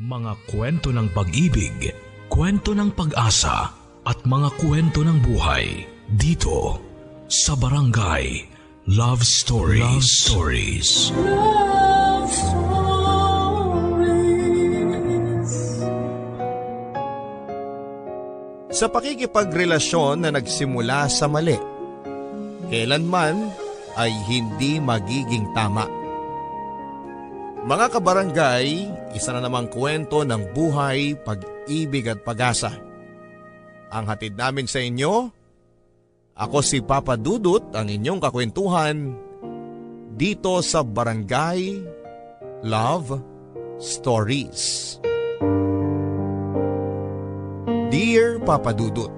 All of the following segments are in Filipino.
Mga kwento ng pag-ibig, kwento ng pag-asa at mga kwento ng buhay dito sa Barangay Love Stories. Love Stories. Love Stories. Sa pakikipagrelasyon na nagsimula sa mali, kailanman ay hindi magiging tama. Mga kabarangay, isa na namang kwento ng buhay, pag-ibig at pag-asa. Ang hatid namin sa inyo, ako si Papa Dudut, ang inyong kakwentuhan, dito sa Barangay Love Stories. Dear Papa Dudut,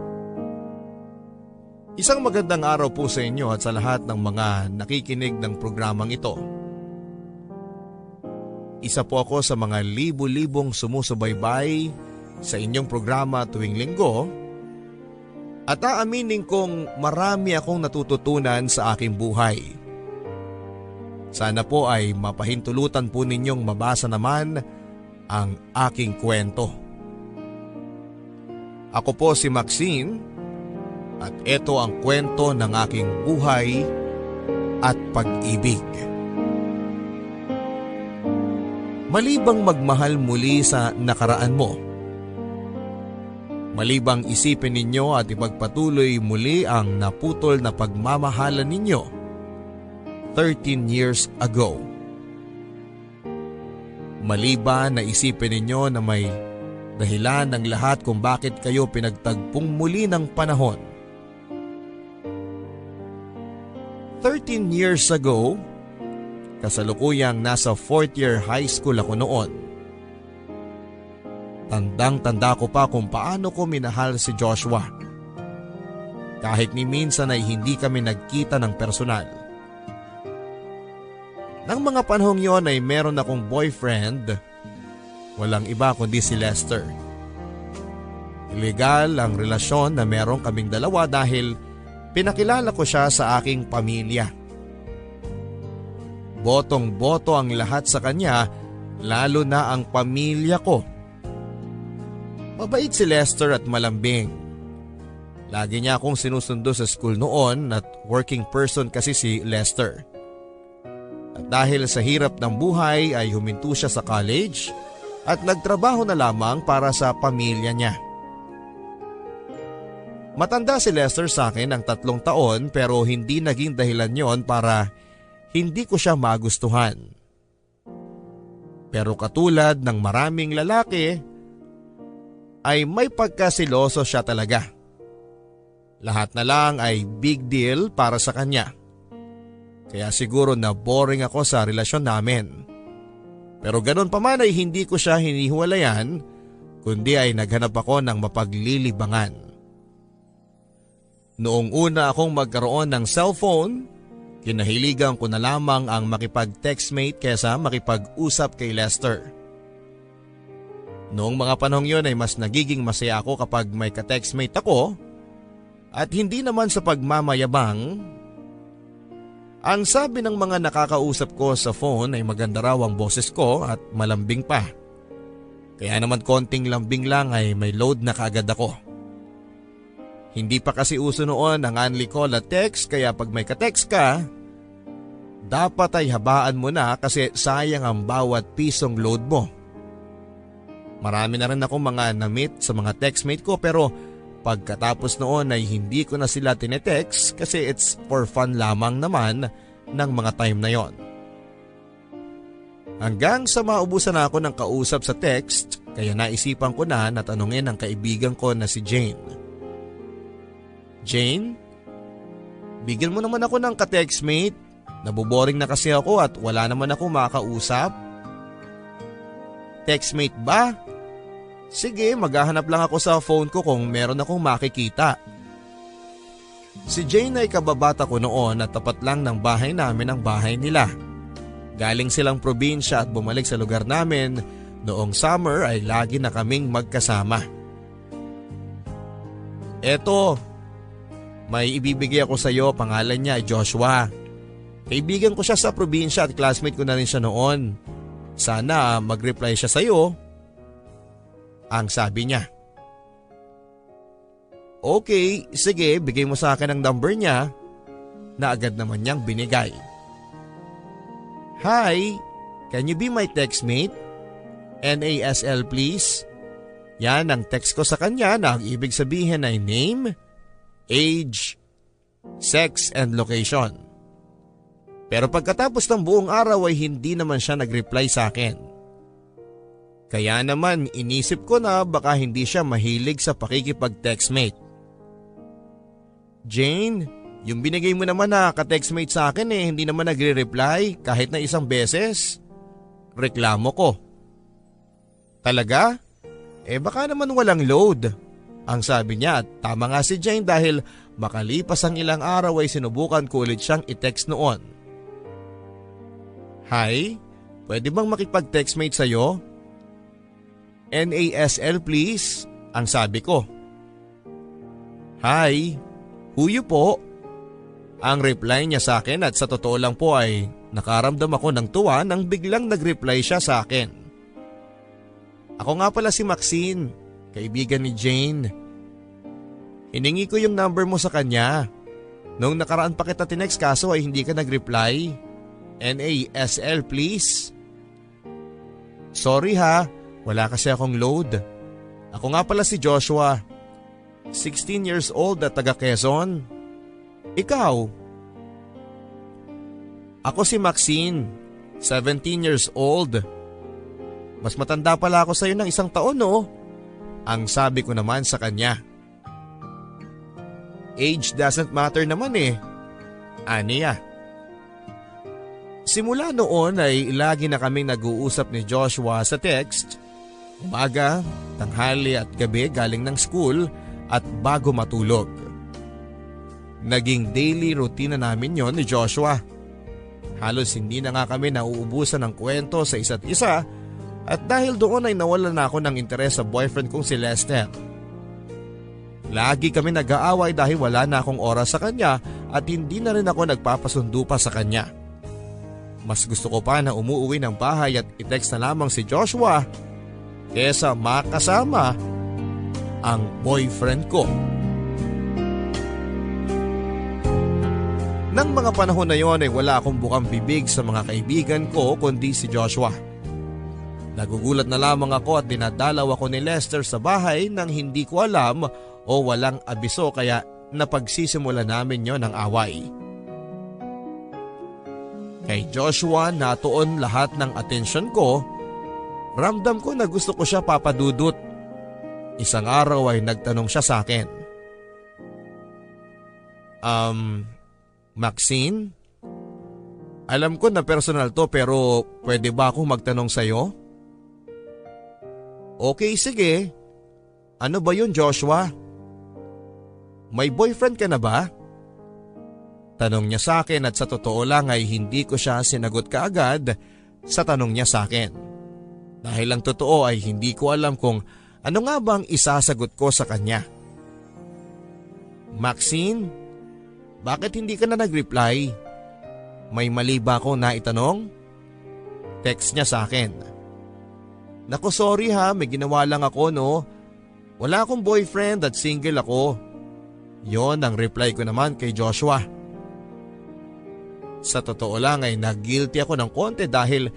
isang magandang araw po sa inyo at sa lahat ng mga nakikinig ng programang ito. Isa po ako sa mga libu-libong sumusubaybay sa inyong programa tuwing linggo at aaminin kong marami akong natututunan sa aking buhay. Sana po ay mapahintulutan po ninyong mabasa naman ang aking kwento. Ako po si Maxine at ito ang kwento ng aking buhay at pag-ibig. Malibang magmahal muli sa nakaraan mo. Malibang isipin ninyo at ipagpatuloy muli ang naputol na pagmamahalan ninyo 13 years ago. Maliban na isipin ninyo na may dahilan ng lahat kung bakit kayo pinagtagpong muli ng panahon. 13 years ago, kasalukuyang nasa 4th year high school ako noon. Tandang-tanda ko pa kung paano ko minahal si Joshua. Kahit ni minsan ay hindi kami nagkita ng personal. Nang mga panahong yon ay meron akong boyfriend, walang iba kundi si Lester. Illegal ang relasyon na meron kaming dalawa dahil pinakilala ko siya sa aking pamilya. Botong-boto ang lahat sa kanya, lalo na ang pamilya ko. Mabait si Lester at malambing. Lagi niya akong sinusundo sa school noon at working person kasi si Lester. At dahil sa hirap ng buhay ay huminto siya sa college at nagtrabaho na lamang para sa pamilya niya. Matanda si Lester sa akin ng 3 taon pero hindi naging dahilan yon para hindi ko siya magustuhan. Pero katulad ng maraming lalaki, ay may pagkasiloso siya talaga. Lahat na lang ay big deal para sa kanya. Kaya siguro na boring ako sa relasyon namin. Pero ganun pa man ay hindi ko siya hinihiwalayan, kundi ay naghanap ako ng mapaglilibangan. Noong una akong magkaroon ng cellphone, kinahiligan ko na lamang ang makipag-textmate kesa makipag-usap kay Lester. Noong mga panahong yon ay mas nagiging masaya ako kapag may ka-textmate ako at hindi naman sa pagmamayabang. Ang sabi ng mga nakakausap ko sa phone ay maganda raw ang boses ko at malambing pa. Kaya naman konting lambing lang ay may load na kaagad ako. Hindi pa kasi uso noon ang only call at text kaya pag may ka-text ka, dapat ay habaan mo na kasi sayang ang bawat pisong load mo. Marami na rin ako mga na-meet sa mga textmate ko pero pagkatapos noon ay hindi ko na sila tinetext kasi it's for fun lamang naman ng mga time na yon. Hanggang sa maubusan na ako ng kausap sa text kaya naisipan ko na tanungin ang kaibigan ko na si Jane. Jane, bigyan mo naman ako ng ka-textmate. Naboboring na kasi ako at wala naman ako makakausap. Textmate ba? Sige, maghahanap lang ako sa phone ko kung meron akong makikita. Si Jane ay kababata ko noon at tapat lang ng bahay namin ang bahay nila. Galing silang probinsya at bumalik sa lugar namin noong summer ay lagi na kaming magkasama. Eto, may ibibigay ako sa iyo, pangalan niya ay Joshua. Kaibigan ko siya sa probinsya at classmate ko na rin siya noon. Sana mag-reply siya sa iyo. ang sabi niya. Okay, sige, bigay mo sa akin ang number niya na agad naman niyang binigay. Hi, can you be my textmate? NASL please. Yan ang text ko sa kanya na ang ibig sabihin ay name, age, sex and location. Pero pagkatapos ng buong araw ay hindi naman siya nag-reply sa akin. Kaya naman inisip ko na baka hindi siya mahilig sa pakikipag-textmate. Jane, yung binigay mo naman na ka-textmate sa akin hindi naman nagre-reply kahit na isang beses. Reklamo ko. Talaga? Baka naman walang load. Ang sabi niya at tama nga si Jane dahil makalipas ang ilang araw ay sinubukan ko ulit siyang i-text noon. Hi, pwede bang makipag-textmate sa'yo? NASL please, ang sabi ko. Hi, who you po? Ang reply niya sa akin at sa totoo lang po ay nakaramdam ako ng tuwa nang biglang nag-reply siya sa akin. Ako nga pala si Maxine, kaibigan ni Jane. Hiningi ko yung number mo sa kanya. Noong nakaraan pa kita tinext kaso ay hindi ka nag-reply. NASL please. Sorry ha, wala kasi akong load. Ako nga pala si Joshua, 16 years old at taga Quezon. Ikaw? Ako si Maxine, 17 years old. Mas matanda pala ako sa'yo ng 1 taon no? Ang sabi ko naman sa kanya. Age doesn't matter naman Aniya. Simula noon ay lagi na kaming nag-uusap ni Joshua sa text. Umaga, tanghali at gabi galing ng school at bago matulog. Naging daily routine na namin yon ni Joshua. Halos hindi na nga kami nauubusan ng kwento sa isa't isa at dahil doon ay nawalan na ako ng interes sa boyfriend kong si Lester. Lagi kami nag-aaway dahil wala na akong oras sa kanya at hindi na rin ako nagpapasundo pa sa kanya. Mas gusto ko pa na umuwi ng bahay at i-text na lamang si Joshua kesa makasama ang boyfriend ko. Nang mga panahon na yon ay wala akong bukang bibig sa mga kaibigan ko kundi si Joshua. Nagugulat na lamang ako at dinadalaw ako ni Lester sa bahay nang hindi ko alam o walang abiso kaya napagsisimula namin yon ng away. Kay Joshua natuon lahat ng atensyon ko. Ramdam ko na gusto ko siya papadudot. Isang araw ay nagtanong siya sa akin. Maxine? Alam ko na personal to pero pwede ba akong magtanong sa'yo? Okay, sige. Ano ba yun, Joshua? May boyfriend ka na ba? Tanong niya sa akin at sa totoo lang ay hindi ko siya sinagot kaagad sa tanong niya sa akin. Dahil ang totoo ay hindi ko alam kung ano nga bang isasagot ko sa kanya. Maxine, bakit hindi ka na nag-reply? May mali ba ako na itanong? Text niya sa akin. Naku sorry ha, may ginawa lang ako no. Wala akong boyfriend at single ako. Yon ang reply ko naman kay Joshua. Sa totoo lang ay nag-guilty ako ng konti dahil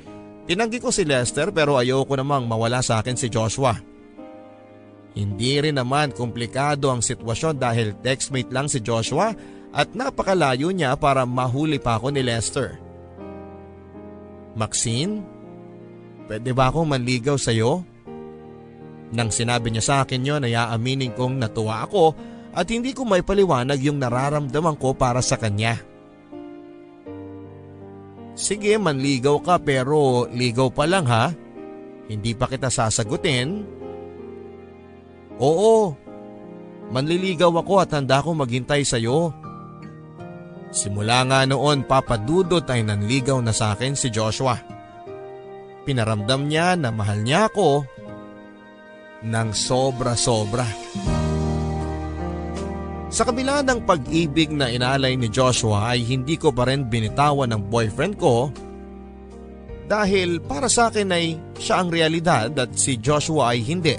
tinanggi ko si Lester pero ayoko namang mawala sa akin si Joshua. Hindi rin naman komplikado ang sitwasyon dahil textmate lang si Joshua at napakalayo niya para mahuli pa ako ni Lester. Maxine, pwede ba akong manligaw sa'yo? Nang sinabi niya sa akin yon ay aaminin kong natuwa ako at hindi ko may paliwanag yung nararamdaman ko para sa kanya. Sige, manligaw ka pero ligaw pa lang ha? Hindi pa kita sasagutin? Oo, manliligaw ako at handa akong maghintay sa'yo. Simula nga noon papadudot ay nanligaw na sa akin si Joshua. Pinaramdam niya na mahal niya ako ng sobra-sobra. Sa kabila ng pag-ibig na inalay ni Joshua ay hindi ko pa rin binitawan ng boyfriend ko dahil para sa akin ay siya ang realidad at si Joshua ay hindi.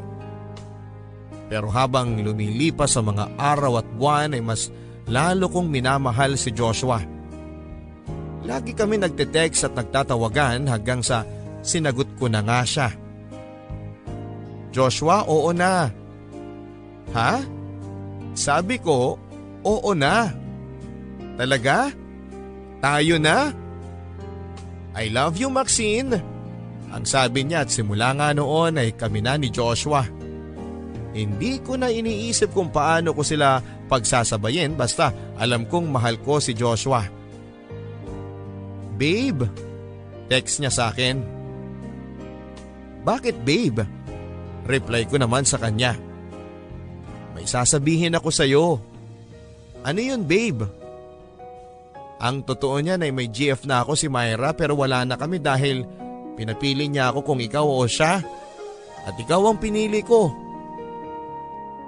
Pero habang lumilipas sa mga araw at buwan ay mas lalo kong minamahal si Joshua. Lagi kami nagte-text at nagtatawagan hanggang sa sinagot ko na nga siya. Joshua, oo na. Ha? Sabi ko, oo na. Talaga? Tayo na? I love you, Maxine. Ang sabi niya at simula nga noon ay kami na ni Joshua. Hindi ko na iniisip kung paano ko sila pagsasabayin basta alam kong mahal ko si Joshua. Babe, text niya sa akin. Bakit babe? Reply ko naman sa kanya. May sasabihin ako sa'yo. Ano yun babe? Ang totoo niyan ay may GF na ako si Myra pero wala na kami dahil pinapili niya ako kung ikaw o siya. At ikaw ang pinili ko.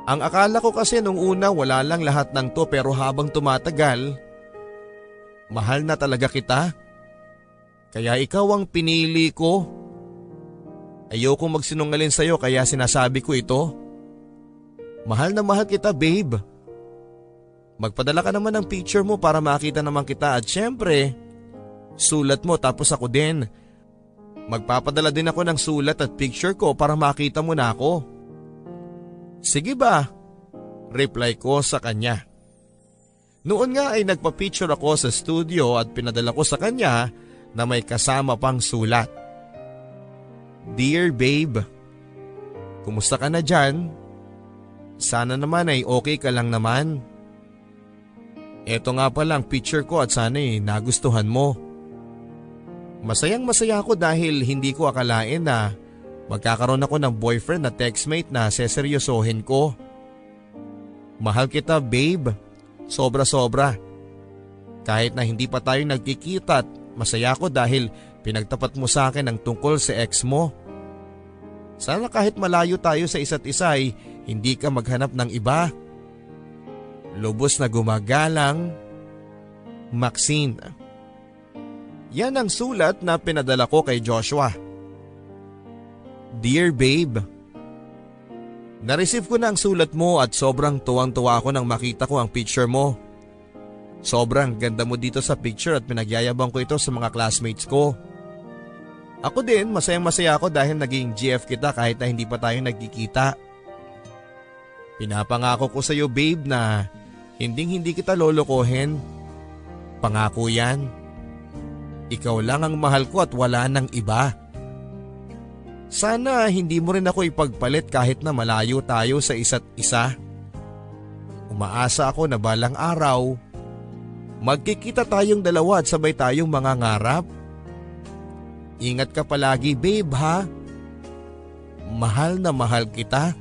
Ang akala ko kasi nung una wala lang lahat ng to pero habang tumatagal, mahal na talaga kita. Kaya ikaw ang pinili ko. Ayokong magsinungaling sa'yo kaya sinasabi ko ito. Mahal na mahal kita babe. Magpadala ka naman ng picture mo para makita naman kita at syempre, sulat mo tapos ako din. Magpapadala din ako ng sulat at picture ko para makita mo na ako. Sige ba? Reply ko sa kanya. Noon nga ay nagpa-picture ako sa studio at pinadala ko sa kanya na may kasama pang sulat. Dear babe, kumusta ka na dyan? Sana naman ay okay ka lang naman. Eto nga palang picture ko at sana'y nagustuhan mo. Masayang masaya ako dahil hindi ko akalain na magkakaroon ako ng boyfriend na textmate na seseryosohin ko. Mahal kita babe, sobra-sobra. Kahit na hindi pa tayo nagkikita at masaya ako dahil pinagtapat mo sa akin ang tungkol sa ex mo. Sana kahit malayo tayo sa isa't isa ay hindi ka maghanap ng iba. Lubos na gumagalang, Maxine. Yan ang sulat na pinadala ko kay Joshua. Dear babe, na-receive ko na ang sulat mo at sobrang tuwang-tuwa ako nang makita ko ang picture mo. Sobrang ganda mo dito sa picture at pinagyayabang ko ito sa mga classmates ko. Ako din, masayang-masaya ako dahil naging GF kita kahit na hindi pa tayo nagkikita. Pinapangako ko sa iyo babe na hindi kita lolokohin. Pangako yan. Ikaw lang ang mahal ko at wala nang iba. Sana hindi mo rin ako ipagpalit kahit na malayo tayo sa isa't isa. Umaasa ako na balang araw, magkikita tayong dalawa at sabay tayong mangangarap. Ingat ka palagi babe ha. Mahal na mahal kita.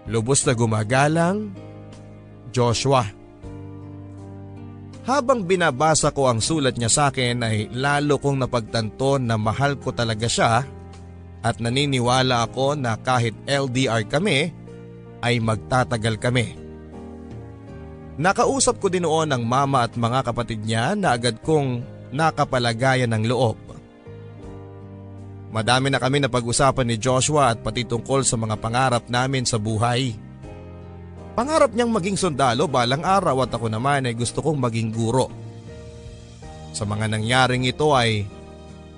Lubos na gumagalang, Joshua. Habang binabasa ko ang sulat niya sa akin ay lalo kong napagtanto na mahal ko talaga siya at naniniwala ako na kahit LDR kami ay magtatagal kami. Nakausap ko din noon ang mama at mga kapatid niya na agad kong nakapalagayan ng loob. Madami na kami napag-usapan ni Joshua at pati tungkol sa mga pangarap namin sa buhay. Pangarap niyang maging sundalo balang araw at ako naman ay gusto kong maging guro. Sa mga nangyaring ito ay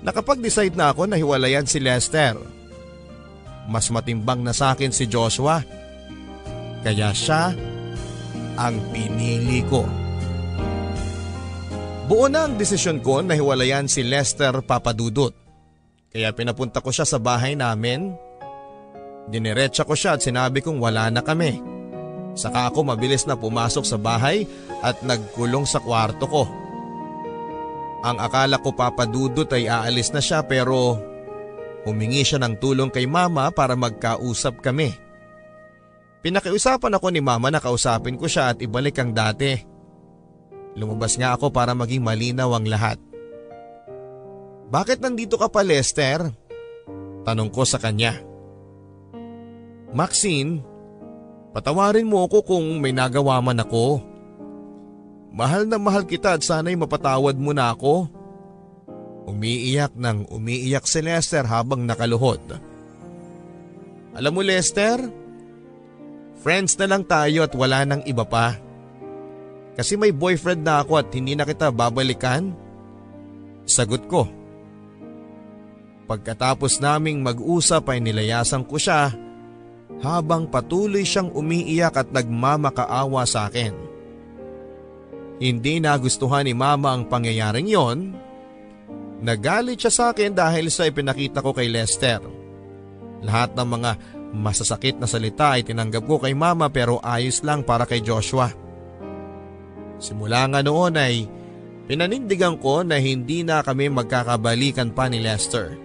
nakapag-decide na ako na hiwalayan si Lester. Mas matimbang na sa akin si Joshua. Kaya siya ang pinili ko. Buo na ang desisyon ko na hiwalayan si Lester Papadudut. Kaya pinapunta ko siya sa bahay namin. Diniretsa ko siya at sinabi kong wala na kami. Saka ako mabilis na pumasok sa bahay at nagkulong sa kwarto ko. Ang akala ko Papadudut ay aalis na siya pero humingi siya ng tulong kay mama para magkausap kami. Pinakiusapan ako ni mama na kausapin ko siya at ibalik ang dati. Lumabas nga ako para maging malinaw ang lahat. Bakit nandito ka pa Lester? Tanong ko sa kanya. Maxine, patawarin mo ako kung may nagawa man ako. Mahal na mahal kita at sana'y mapatawad mo na ako. Umiiyak si Lester habang nakaluhod. Alam mo Lester, Friends na lang tayo at wala nang iba pa. Kasi may boyfriend na ako at hindi na kita babalikan. Sagot ko. Pagkatapos naming mag-usap ay nilayasan ko siya habang patuloy siyang umiiyak at nagmamakaawa sa akin. Hindi nagustuhan ni Mama ang pangyayaring yon. Nagalit siya sa akin dahil sa ipinakita ko kay Lester. Lahat ng mga masasakit na salita ay tinanggap ko kay Mama pero ayos lang para kay Joshua. Simula nga noon ay pinanindigan ko na hindi na kami magkakabalikan pa ni Lester.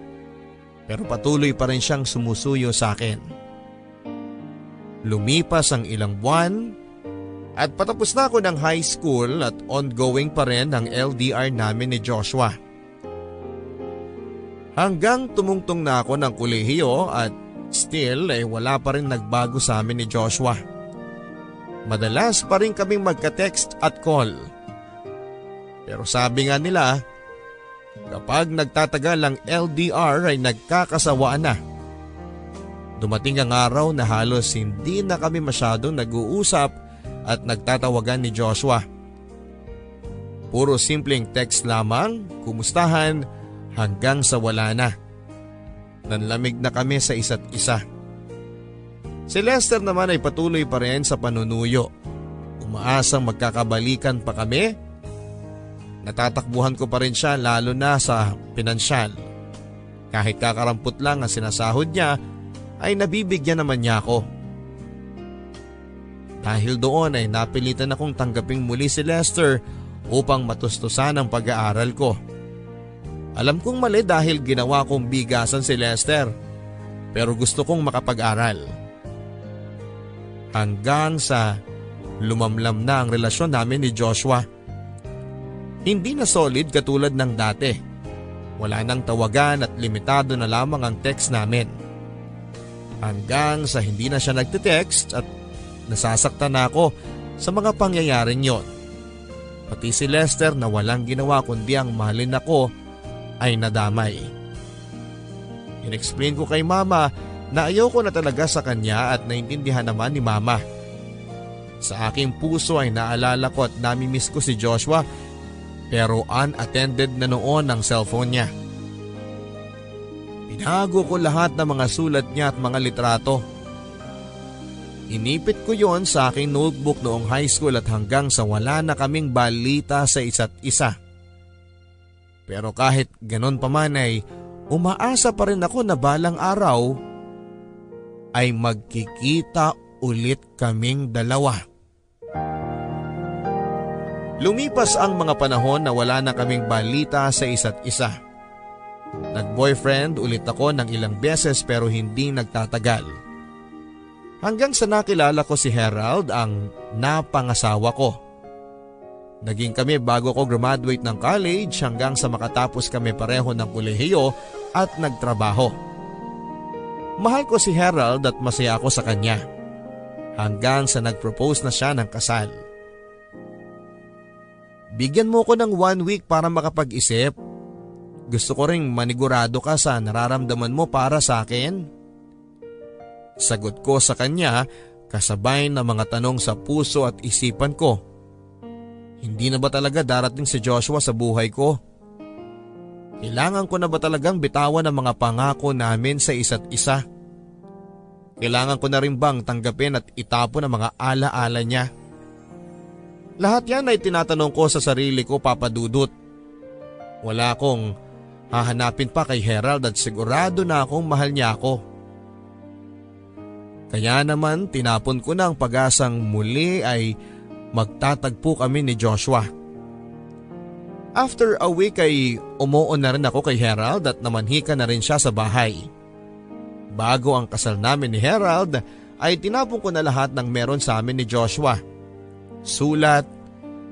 Pero patuloy pa rin siyang sumusuyo sa akin. Lumipas ang ilang buwan at patapos na ako ng high school at ongoing pa rin ang LDR namin ni Joshua. Hanggang tumungtong na ako ng kolehiyo at still ay wala pa rin nagbago sa amin ni Joshua. Madalas pa rin kaming magka-text at call. Pero sabi nga nila, kapag nagtatagal ang LDR ay nagkakasawaan na. Dumating ang araw na halos hindi na kami masyadong nag-uusap at nagtatawagan ni Joshua. Puro simpleng text lamang, kumustahan, hanggang sa wala na. Nanlamig na kami sa isa't isa. Si Lester naman ay patuloy pa rin sa panunuyo. Umaasang magkakabalikan pa kami. Natatakbuhan ko pa rin siya lalo na sa pinansyal. Kahit kakarampot lang ang sinasahod niya ay nabibigyan naman niya ako. Dahil doon ay napilitan akong tanggaping muli si Lester upang matustusan ang pag-aaral ko. Alam kong mali dahil ginawa kong bigasan si Lester, pero gusto kong makapag-aral. Hanggang sa lumamlam na ang relasyon namin ni Joshua. Hindi na solid katulad ng dati. Wala nang tawagan at limitado na lamang ang text namin. Hanggang sa hindi na siya nagte-text at nasasaktan na ako sa mga pangyayaring yon. Pati si Lester na walang ginawa kundi ang mahalin ako ay nadamay. In-explain ko kay Mama na ayaw ko na talaga sa kanya at naintindihan naman ni Mama. Sa aking puso ay naalala ko at namimiss ko si Joshua pero unattended na noon ang cellphone niya. Pinago ko lahat ng mga sulat niya at mga litrato. Inipit ko yon sa aking notebook noong high school at hanggang sa wala na kaming balita sa isa't isa. Pero kahit ganon pa man ay umaasa pa rin ako na balang araw ay magkikita ulit kaming dalawa. Lumipas ang mga panahon na wala na kaming balita sa isa't isa. Nag-boyfriend ulit ako ng ilang beses pero hindi nagtatagal. Hanggang sa nakilala ko si Harold, ang napangasawa ko. Naging kami bago ko graduate ng college hanggang sa makatapos kami pareho ng kolehiyo at nagtrabaho. Mahal ko si Harold at masaya ako sa kanya. Hanggang sa nag-propose na siya ng kasal. Bigyan mo ko ng 1 week para makapag-isip. Gusto ko ring manigurado ka sa nararamdaman mo para sa akin. Sagot ko sa kanya kasabay ng mga tanong sa puso at isipan ko. Hindi na ba talaga darating si Joshua sa buhay ko? Kailangan ko na ba talagang bitawan ang mga pangako namin sa isa't isa? Kailangan ko na rin bang tanggapin at itapon ang mga alaala niya? Lahat yan ay tinatanong ko sa sarili ko, Papa Dudut. Wala akong hahanapin pa kay Harold at sigurado na akong mahal niya ako. Kaya naman tinapon ko na ang pag-asang muli ay magtatagpo kami ni Joshua. After a week ay umuon na rin ako kay Harold at namanhika na rin siya sa bahay. Bago ang kasal namin ni Harold ay tinapon ko na lahat ng meron sa amin ni Joshua. Sulat,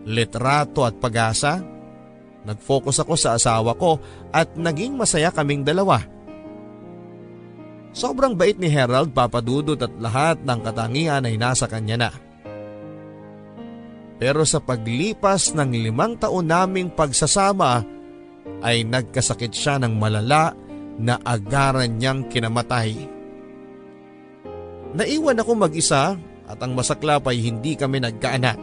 litrato at pag-asa. Nag-focus ako sa asawa ko at naging masaya kaming dalawa. Sobrang bait ni Harold, Papa Dudut, at lahat ng katangian ay nasa kanya na. Pero sa paglipas ng 5 taon naming pagsasama ay nagkasakit siya ng malala na agaran niyang kinamatay. Naiwan ako mag-isa at ang masaklap ay hindi kami nagkaanak.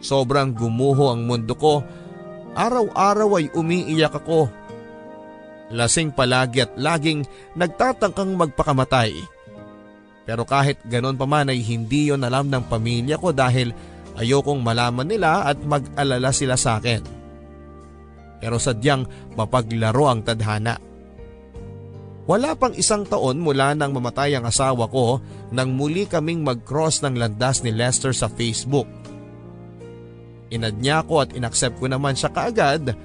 Sobrang gumuho ang mundo ko. Araw-araw ay umiiyak ako. Lasing palagi at laging nagtatangkang magpakamatay. Pero kahit ganon pa man ay hindi yon alam ng pamilya ko dahil ayokong malaman nila at mag-alala sila sa akin. Pero sadyang mapaglaro ang tadhana. Wala pang 1 taon mula nang mamatay ang asawa ko nang muli kaming mag-cross ng landas ni Lester sa Facebook. Inad niya ako at inaccept ko naman siya kaagad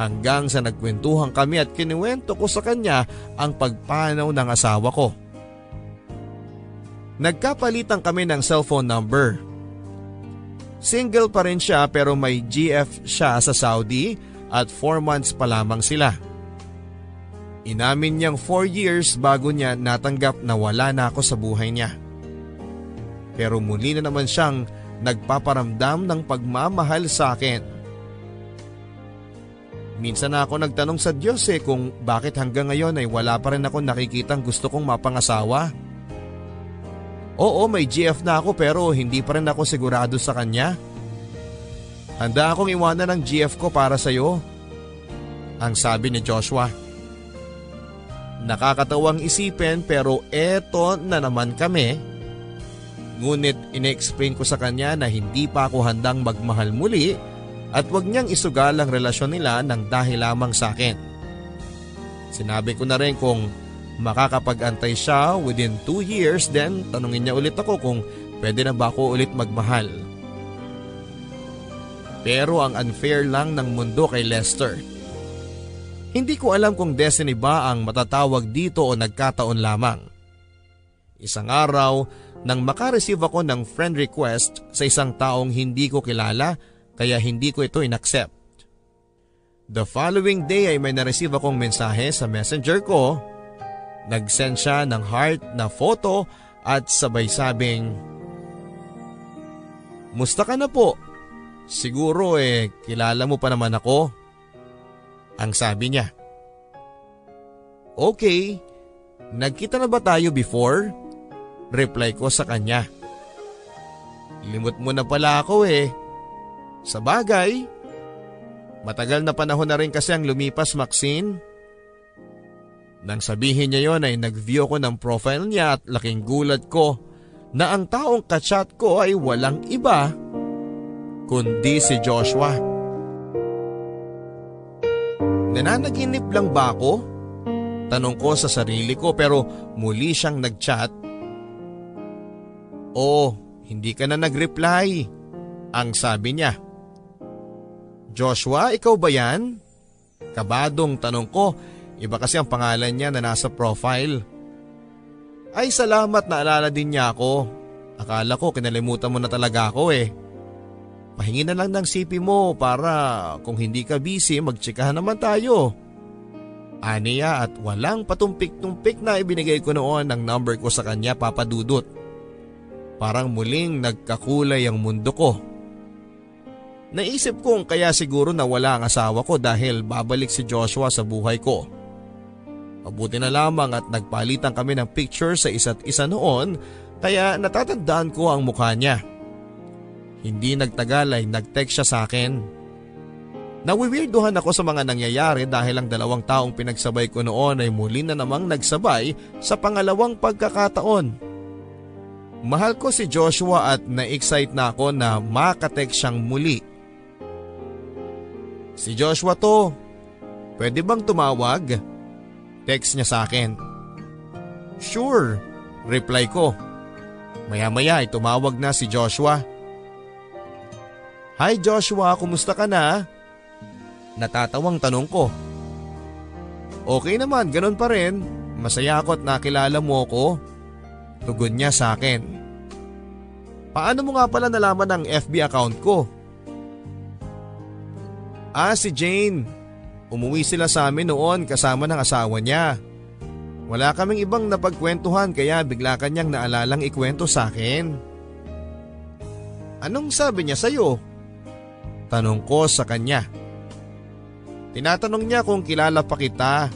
hanggang sa nagkwentuhan kami at kinuwento ko sa kanya ang pagpanaw ng asawa ko. Nagkapalitan kami ng cellphone number. Single pa rin siya pero may GF siya sa Saudi at 4 months pa lamang sila. Inamin niyang 4 years bago niya natanggap na wala na ako sa buhay niya. Pero muli na naman siyang nagpaparamdam ng pagmamahal sa akin. Minsan na ako nagtanong sa Diyos kung bakit hanggang ngayon ay wala pa rin ako nakikitang gusto kong mapangasawa. Oo, may GF na ako pero hindi pa rin ako sigurado sa kanya. Handa akong iwanan ang GF ko para sa iyo, ang sabi ni Joshua. Nakakatawang isipin pero eto na naman kami. Ngunit ine-explain ko sa kanya na hindi pa ako handang magmahal muli at wag niyang isugal ang relasyon nila ng dahil lamang sa akin. Sinabi ko na rin kung makakapag-antay siya within 2 years then tanungin niya ulit ako kung pwede na ba ako ulit magmahal. Pero ang unfair lang ng mundo kay Lester. Hindi ko alam kung destiny ba ang matatawag dito o nagkataon lamang. Isang araw nang makareceive ako ng friend request sa isang taong hindi ko kilala kaya hindi ko ito inaccept. The following day ay may na-receive akong mensahe sa messenger ko. Nag-send siya ng heart na photo at sabay sabing, "Musta ka na po? Siguro kilala mo pa naman ako." Ang sabi niya. "Okay, nagkita na ba tayo before?" Reply ko sa kanya. "Limot mo na pala ako Sa bagay, matagal na panahon na rin kasi ang lumipas, Maxine." Nang sabihin niya yon ay nag-view ko ng profile niya at laking gulat ko na ang taong kachat ko ay walang iba kundi si Joshua. Nananaginip lang ba ako? Tanong ko sa sarili ko pero muli siyang nag-chat. "Oh, hindi ka na nag-reply," ang sabi niya. "Joshua, ikaw ba yan?" Kabadong tanong ko. Iba kasi ang pangalan niya na nasa profile. Ay salamat, naalala din niya ako. Akala ko kinalimutan mo na talaga ako Pahingi na lang ng CP mo para kung hindi ka busy magtsikahan naman tayo. Aniya at walang patumpik-tumpik na ibinigay ko noon ang number ko sa kanya, Papa Dudut. Parang muling nagkakulay ang mundo ko. Naisip kong kaya siguro nawala ang asawa ko dahil babalik si Joshua sa buhay ko. Mabuti na lamang at nagpalitan kami ng picture sa isa't isa noon kaya natatandaan ko ang mukha niya. Hindi nagtagal ay nag-text siya sa akin. Nawiwirduhan ako sa mga nangyayari dahil ang 2 taong pinagsabay ko noon ay muli na namang nagsabay sa pangalawang pagkakataon. Mahal ko si Joshua at na-excite na ako na makatext siyang muli. "Si Joshua to, pwede bang tumawag?" Text niya sa akin. "Sure," reply ko. Maya-maya ay tumawag na si Joshua. "Hi Joshua, kumusta ka na?" Natatawang tanong ko. "Okay naman, ganun pa rin. Masaya ako at nakilala mo ako." Tugon niya sa akin. "Paano mo nga pala nalaman ang FB account ko?" Si Jane. Umuwi sila sa amin noon kasama ng asawa niya. Wala kaming ibang napagkwentuhan kaya bigla kanyang naalalang ikwento sa akin." "Anong sabi niya sa'yo?" Tanong ko sa kanya. Tinatanong niya kung kilala pa kita.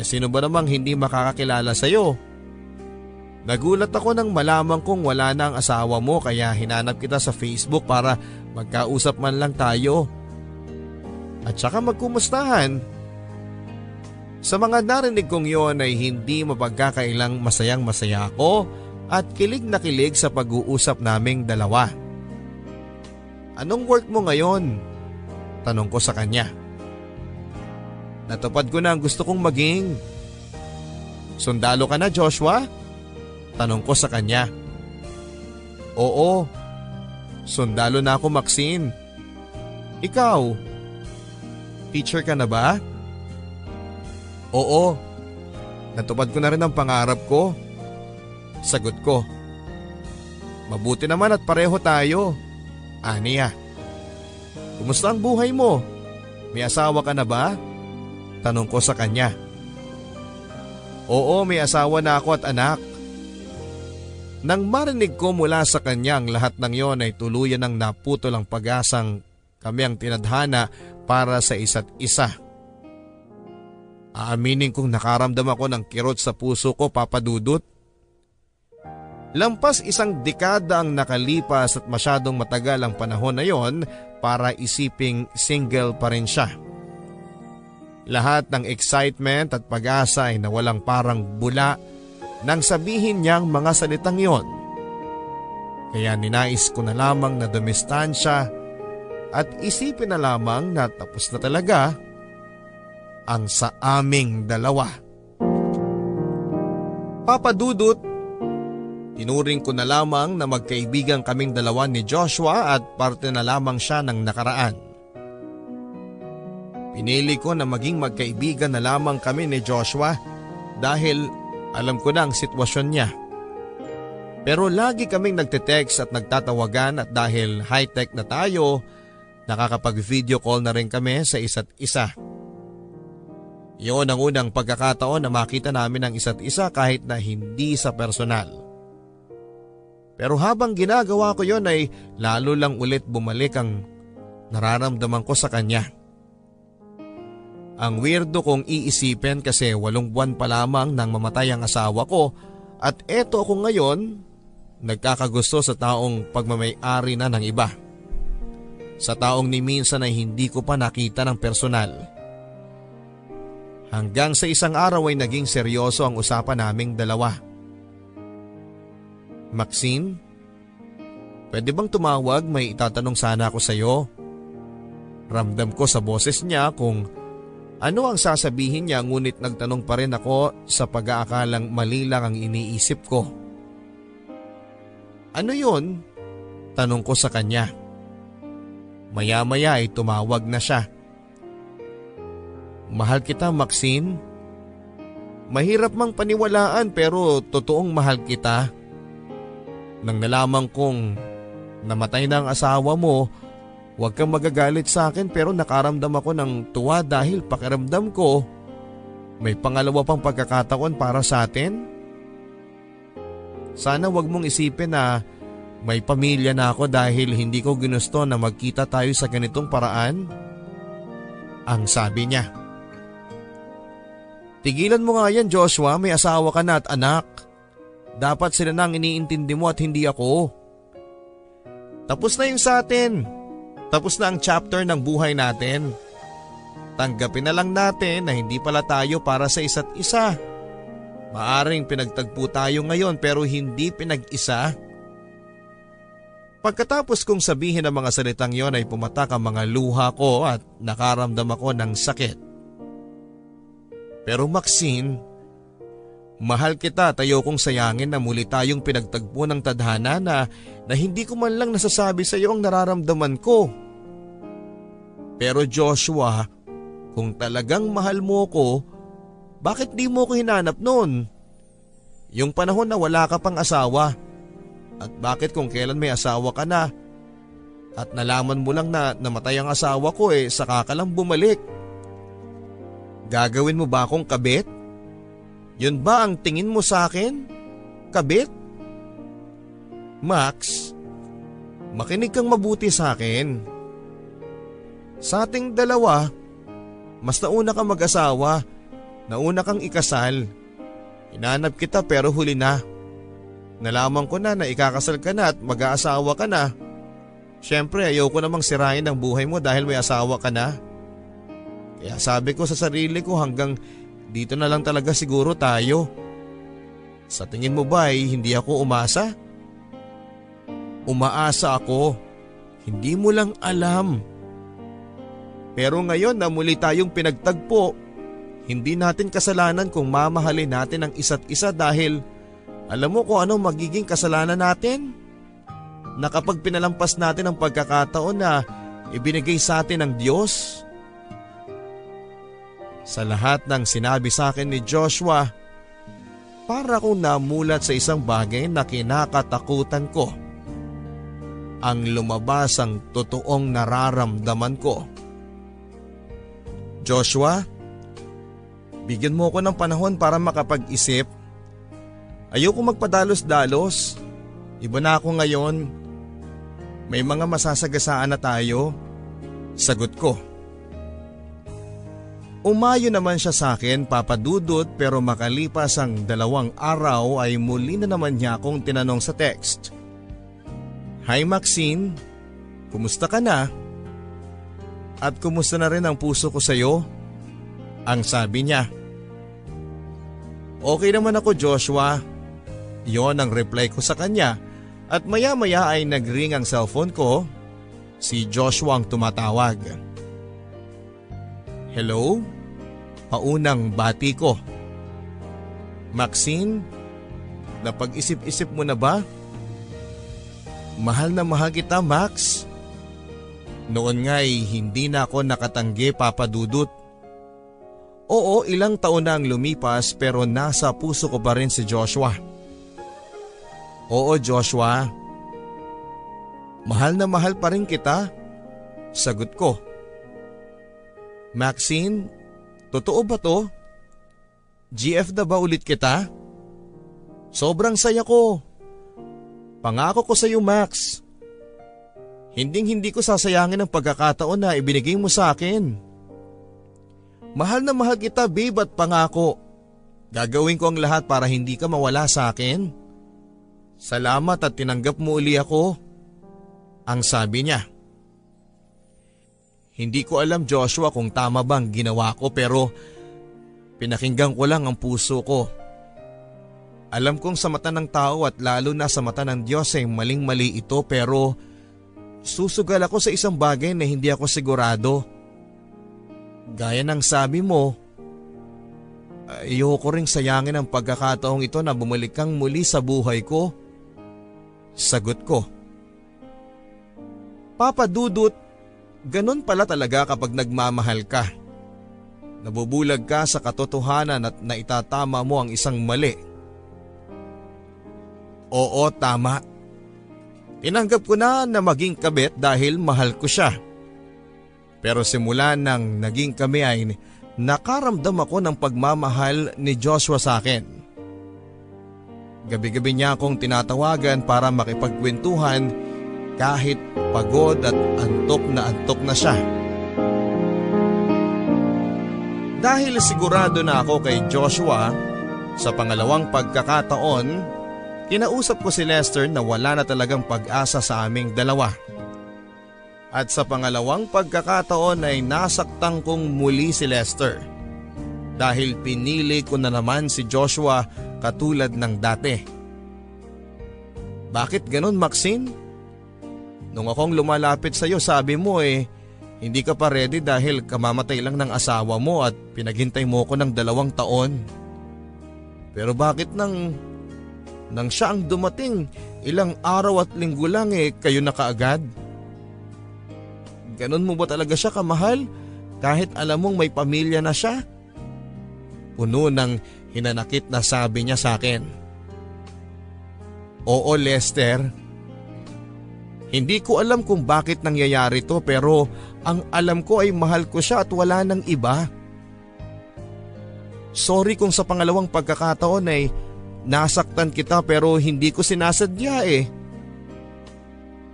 Sino ba namang hindi makakakilala sa'yo? Nagulat ako nang malaman kong wala na ang asawa mo kaya hinanap kita sa Facebook para magkausap man lang tayo. At saka magkumustahan. Sa mga narinig kong yon ay hindi mapagkakailang masayang masaya ako at kilig na kilig sa pag-uusap naming dalawa. Anong work mo ngayon? Tanong ko sa kanya. Natupad ko na ang gusto kong maging. Sundalo ka na, Joshua? Tanong ko sa kanya. Oo, sundalo na ako, Maxine. Ikaw, teacher ka na ba? Oo, natupad ko na rin ang pangarap ko. Sagot ko. Mabuti naman at pareho tayo. Aniya. Kumusta ang buhay mo? May asawa ka na ba? Tanong ko sa kanya. Oo, may asawa na ako at anak. Nang marinig ko mula sa kanya ang lahat ng yon ay tuluyan ng naputol ang pag-asang kami ang tinadhana para sa isa't isa. Aaminin kong nakaramdam ako ng kirot sa puso ko, Papa Dudut. Lampas isang dekada ang nakalipas at masyadong matagal ang panahon na yon para isiping single pa rin siya. Lahat ng excitement at pag-asa ay nawalang parang bula nang sabihin niyang mga salitang yon. Kaya ninais ko na lamang na dumistansya at isipin na lamang na tapos na talaga ang sa aming dalawa. Papa Dudut, tinuring ko na lamang na magkaibigan kaming dalawa ni Joshua at parte na lamang siya ng nakaraan. Pinili ko na maging magkaibigan na lamang kami ni Joshua dahil alam ko na ang sitwasyon niya. Pero lagi kaming nagte-text at nagtatawagan at dahil high-tech na tayo, nakakapag-video call na rin kami sa isa't isa. Iyon ang unang pagkakataon na makita namin ang isa't isa kahit na hindi sa personal. Pero habang ginagawa ko yon ay lalo lang ulit bumalik ang nararamdaman ko sa kanya. Ang weirdo kong iisipin kasi 8 buwan pa lamang nang mamatay ang asawa ko at eto ako ngayon nagkakagusto sa taong pagmamay-ari na ng iba. Sa taong ni minsan ay hindi ko pa nakita ng personal. Hanggang sa isang araw ay naging seryoso ang usapan naming dalawa. Maxine, pwede bang tumawag? May itatanong sana ako sa iyo. Ramdam ko sa boses niya kung ano ang sasabihin niya ngunit nagtanong pa rin ako sa pag-aakalang mali lang ang iniisip ko. Ano yun? Tanong ko sa kanya. Maya-maya ay tumawag na siya. Mahal kita, Maxine. Mahirap mang paniwalaan pero totoong mahal kita. Nang nalaman kong namatay na ang asawa mo, huwag kang magagalit sa akin pero nakaramdam ako ng tuwa dahil pakiramdam ko may pangalawa pang pagkakataon para sa atin. Sana wag mong isipin na may pamilya na ako dahil hindi ko ginusto na magkita tayo sa ganitong paraan. Ang sabi niya. Tigilan mo nga yan, Joshua, may asawa ka na at anak. Dapat sila na ang iniintindi mo at hindi ako. Tapos na yung sa atin. Tapos na ang chapter ng buhay natin. Tanggapin na lang natin na hindi pala tayo para sa isa't isa. Maaring pinagtagpo tayo ngayon pero hindi pinag-isa. Pagkatapos kong sabihin ang mga salitang yon ay pumatak ang mga luha ko at nakaramdam ako ng sakit. Pero Maxine, mahal kita at ayokong sayangin na muli tayong pinagtagpo ng tadhana na hindi ko man lang nasasabi sa iyo ang nararamdaman ko. Pero Joshua, kung talagang mahal mo ko, bakit di mo ko hinanap noon? Yung panahon na wala ka pang asawa. At bakit kung kailan may asawa ka na at nalaman mo lang na namatay ang asawa ko saka ka lang bumalik? Gagawin mo ba akong kabit? Yun ba ang tingin mo sa akin? Kabit? Max, makinig kang mabuti sa akin. Sa ating dalawa, mas nauna kang mag-asawa, nauna kang ikasal. Hinanap kita pero huli na. Nalaman ko na ikakasal ka na at mag-aasawa ka na. Siyempre ayoko namang sirain ang buhay mo dahil may asawa ka na. Kaya sabi ko sa sarili ko hanggang dito na lang talaga siguro tayo. Sa tingin mo ba ay hindi ako umasa? Umaasa ako. Hindi mo lang alam. Pero ngayon na muli tayong pinagtagpo, hindi natin kasalanan kung mamahalin natin ang isa't isa dahil alam mo kung ano magiging kasalanan natin? Na kapag pinalampas natin ang pagkakataon na ibinigay sa atin ng Diyos. Sa lahat ng sinabi sa akin ni Joshua, para akong namulat sa isang bagay na kinakatakutan ko. Ang lumabas ang totoong nararamdaman ko. Joshua, bigyan mo ko ng panahon para makapag-isip. Ayoko magpadalos-dalos. Iba na ako ngayon. May mga masasagasaan na tayo. Sagot ko. Umayo naman siya sa akin, Papa Dudut, pero makalipas ang 2 araw ay muli na naman niya akong tinanong sa text. Hi Maxine, kumusta ka na? At kumusta na rin ang puso ko sa'yo? Ang sabi niya. Okay naman ako Joshua. Yon ang reply ko sa kanya at maya-maya ay nagring ang cellphone ko. Si Joshua ang tumatawag. Hello? Paunang bati ko. Maxine, napag-isip-isip mo na ba? Mahal na mahal kita, Max. Noon nga'y hindi na ako nakatanggi, Papa Dudut. Oo, ilang taon na ang lumipas pero nasa puso ko pa rin si Joshua. Oo, Joshua. Mahal na mahal pa rin kita. Sagot ko. Maxine, totoo ba to? GF na ba ulit kita? Sobrang saya ko. Pangako ko sa iyo, Max. Hinding-hindi ko sasayangin ang pagkakataon na ibinigay mo sa akin. Mahal na mahal kita, babe, at pangako. Gagawin ko ang lahat para hindi ka mawala sa akin. Salamat at tinanggap mo uli ako. Ang sabi niya. Hindi ko alam, Joshua, kung tama bang ginawa ko pero pinakinggan ko lang ang puso ko. Alam kong sa mata ng tao at lalo na sa mata ng Diyos ay maling-mali ito pero susugal ako sa isang bagay na hindi ako sigurado. Gaya ng sabi mo, ayoko ring sayangin ang pagkakataong ito na bumalik kang muli sa buhay ko. Sagot ko. Papa Dudut, ganun pala talaga kapag nagmamahal ka. Nabubulag ka sa katotohanan at naitatama mo ang isang mali. Oo, tama. Tinanggap ko na maging kabit dahil mahal ko siya. Pero simula nang naging kami ay nakaramdam ako ng pagmamahal ni Joshua sa akin. Gabi-gabi niya akong tinatawagan para makipagkwentuhan kahit pagod at antok na siya. Dahil sigurado na ako kay Joshua, sa pangalawang pagkakataon, kinausap ko si Lester na wala na talagang pag-asa sa aming dalawa. At sa pangalawang pagkakataon ay nasaktan kong muli si Lester. Dahil pinili ko na naman si Joshua katulad ng dati. Bakit ganon, Maxine? Nung akong lumalapit sa iyo sabi mo hindi ka pa ready dahil kamamatay lang ng asawa mo at pinaghintay mo ko ng 2 taon. Pero bakit nang siya ang dumating, ilang araw at linggo lang kayo na kaagad? Ganon mo ba talaga siya kamahal kahit alam mong may pamilya na siya? Puno ng hinanakit na sabi niya sa akin. Oo, Lester. Hindi ko alam kung bakit nangyayari to pero ang alam ko ay mahal ko siya at wala nang iba. Sorry kung sa pangalawang pagkakataon ay nasaktan kita pero hindi ko sinasadya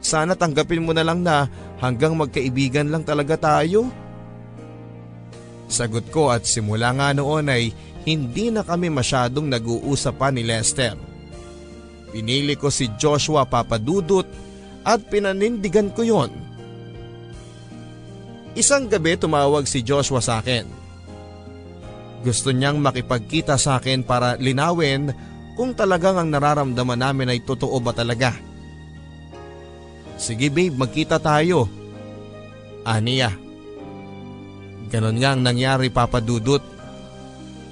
Sana tanggapin mo na lang na hanggang magkaibigan lang talaga tayo. Sagot ko at simula nga noon ay hindi na kami masyadong nag-uusap pa ni Lester. Pinili ko si Joshua, Papa Dudut, at pinanindigan ko yon. Isang gabi tumawag si Joshua sa akin. Gusto niyang makipagkita sa akin para linawin kung talagang ang nararamdaman namin ay totoo ba talaga. Sige babe, magkita tayo. Aniya. Ganon nga ang nangyari, Papa Dudut.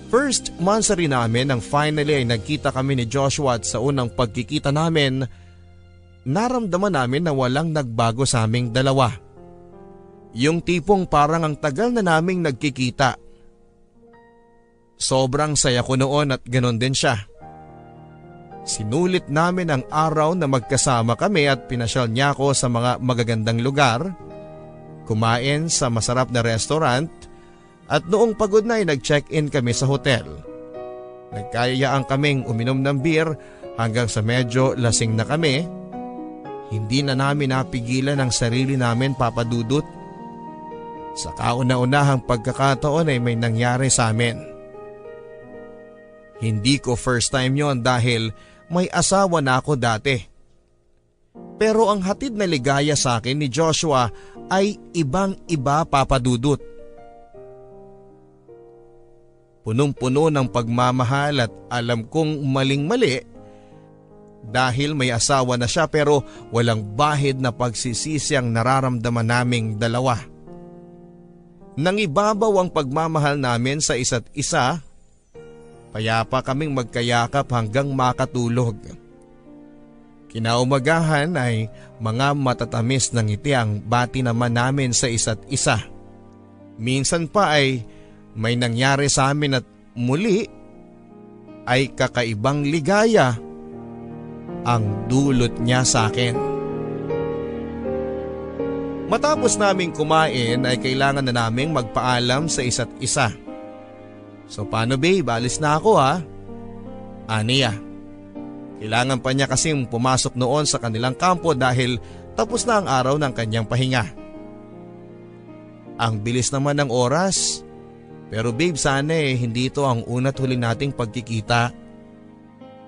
First monthsary namin nang finally ay nagkita kami ni Joshua at sa unang pagkikita namin, naramdaman namin na walang nagbago sa aming dalawa. Yung tipong parang ang tagal na naming nagkikita. Sobrang saya ko noon at ganon din siya. Sinulit namin ang araw na magkasama kami at pinasyal niya ako sa mga magagandang lugar, kumain sa masarap na restaurant, at noong pagod na ay nag-check-in kami sa hotel. Nagkayayaan kaming uminom ng beer hanggang sa medyo lasing na kami. Hindi na namin napigilan ang sarili namin, Papa Dudut. Sa kauna-unahang pagkakataon ay may nangyari sa amin. Hindi ko first time yon dahil may asawa na ako dati. Pero ang hatid na ligaya sa akin ni Joshua ay ibang-iba, Papa Dudut. Punong-puno ng pagmamahal at alam kong maling-mali dahil may asawa na siya, pero walang bahid na pagsisisi ang nararamdaman naming dalawa. Nangibabaw ang pagmamahal namin sa isa't isa, payapa kaming magkayakap hanggang makatulog. Kinaumagahan ay mga matatamis na ngiti ang bati naman namin sa isa't isa. Minsan pa ay may nangyari sa amin at muli ay kakaibang ligaya ang dulot niya sa akin. Matapos naming kumain ay kailangan na naming magpaalam sa isa't isa. So paano babe, alis na ako ha? Aniya. Kailangan pa niya kasing pumasok noon sa kanilang kampo dahil tapos na ang araw ng kanyang pahinga. Ang bilis naman ng oras. Pero babe, sana hindi ito ang una't huli nating pagkikita.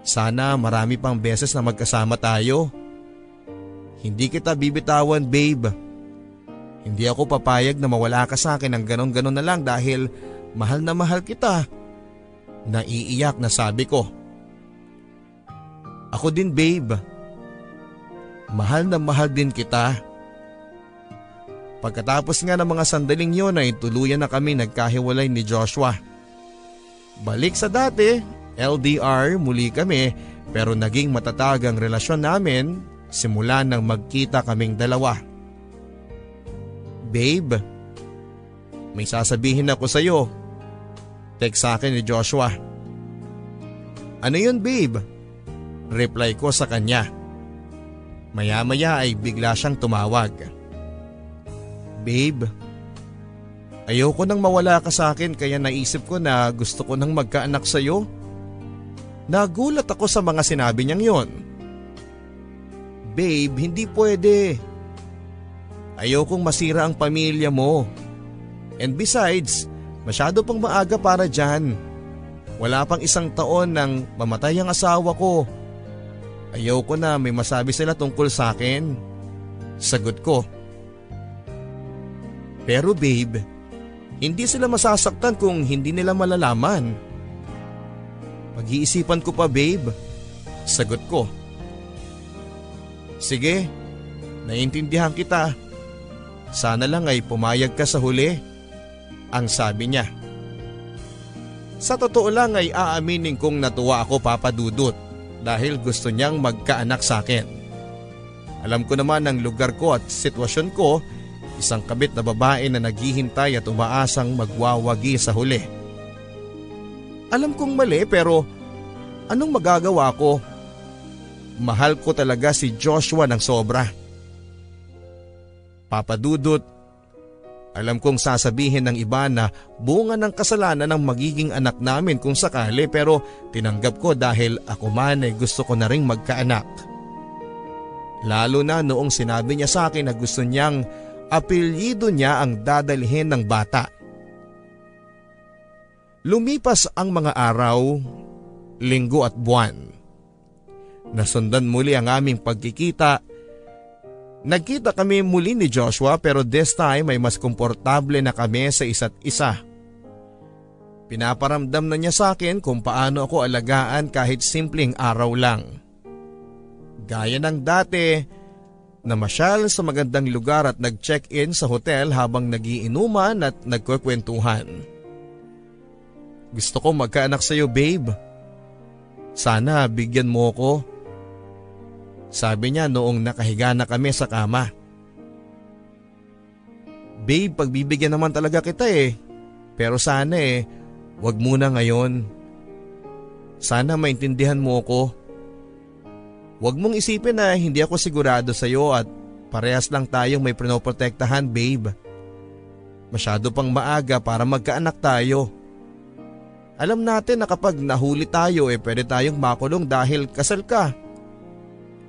Sana marami pang beses na magkasama tayo. Hindi kita bibitawan, babe. Hindi ako papayag na mawala ka sa akin ng ganon-ganon na lang dahil mahal na mahal kita. Naiiyak na sabi ko. Ako din, babe. Mahal na mahal din kita. Pagkatapos nga ng mga sandaling yon ay tuluyan na kami nagkahiwalay ni Joshua. Balik sa dati, LDR muli kami, pero naging matatag ang relasyon namin simula nang magkita kaming dalawa. Babe, may sasabihin ako sa'yo. Text sa akin ni Joshua. Ano yun, babe? Reply ko sa kanya. Maya-maya ay bigla siyang tumawag. Babe, ayoko nang mawala ka sa akin kaya naisip ko na gusto ko nang magkaanak sa'yo. Nagulat ako sa mga sinabi niyang yon. Babe, hindi pwede. Ayokong masira ang pamilya mo. And besides, masyado pang maaga para dyan. Wala pang 1 taon nang mamatay ang asawa ko. Ayoko na may masabi sila tungkol sa akin. Sagot ko. Pero babe, hindi sila masasaktan kung hindi nila malalaman. Pag-iisipan ko pa, babe. Sagot ko. Sige, naiintindihan kita. Sana lang ay pumayag ka sa huli. Ang sabi niya. Sa totoo lang ay aaminin kong natuwa ako, Papa Dudut, dahil gusto niyang magkaanak sa akin. Alam ko naman ang lugar ko at sitwasyon ko. Isang kabit na babae na naghihintay at umaasang magwawagi sa huli. Alam kong mali pero anong magagawa ko? Mahal ko talaga si Joshua ng sobra. Papa Dudut, alam kong sasabihin ng iba na bunga ng kasalanan ng magiging anak namin kung sakali, pero tinanggap ko dahil ako man ay gusto ko na ring magkaanak. Lalo na noong sinabi niya sa akin na gusto niyang apelyido niya ang dadalhin ng bata. Lumipas ang mga araw, linggo at buwan. Nasundan muli ang aming pagkikita. Nagkita kami muli ni Joshua pero this time ay mas komportable na kami sa isa't isa. Pinaparamdam na niya sa akin kung paano ako alagaan kahit simpleng araw lang. Gaya ng dati, namasyal sa magandang lugar at nag-check-in sa hotel habang nagiinuman at nagkukwentuhan. Gusto ko magkaanak sa'yo, babe. Sana bigyan mo ko. Sabi niya noong nakahiga na kami sa kama. Babe, pagbibigyan naman talaga kita eh. Pero sana wag muna ngayon. Sana maintindihan mo ko. Wag mong isipin na hindi ako sigurado sa'yo at parehas lang tayong may pinoprotektahan, babe. Masyado pang maaga para magkaanak tayo. Alam natin na kapag nahuli tayo pwede tayong makulong dahil kasal ka.